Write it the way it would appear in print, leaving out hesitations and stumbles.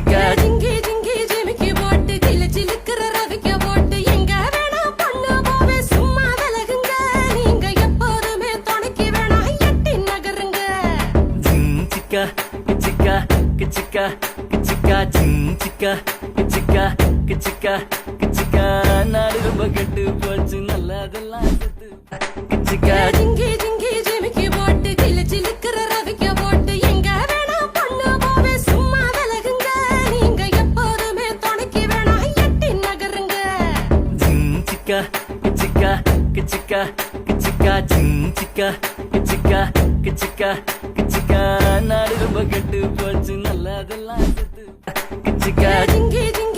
கிச்சிக்கா ஜிங்கி ஜிங்கி ஜிமிக்கி போட்டு ஜிலு ஜிலுக்குற ரவிக்க போட்டு எங்க வேணா பொண்ணு போவே சும்மா விலகுங்க நீங்க எப்போதுமே துணைக்கு வேணா எட்டி நகருங்க ஜிஞ்சிக்கா கிச்சிக்கா கிச்சிக்கா கிச்சிக்கா ஜிஞ்சிக்கா கிச்சிக்கா கிச்சிக்கா கிச்சிக்கா நாடு ரொம்ப கெட்டு போச்சு நல்லதெல்லாம் செத்து கிச்சிக்கா ஜிங்கி ஜிங்கி ஜிமிக்கி போட்டு ஜிலு ஜிலுக்குற ரவிக்க போட்டு எங்க வேணா பொண்ணு போவே சும்மா விலகுங்க நீங்க எப்போதுமே துணைக்கு வேணா எட்டி நகருங்க ஜிஞ்சிக்கா கிச்சிக்கா கிச்சிக்கா கிச்சிக்கா ஜிஞ்சிக்கா கிச்சிக்கா கிச்சிக்கா கிச்சிக்கா நாடு ரொம்ப கெட்டு போச்சு நல்லதெல்லாம் செத்து கிச்சிக்கா ஜிங்கி ஜிங்கி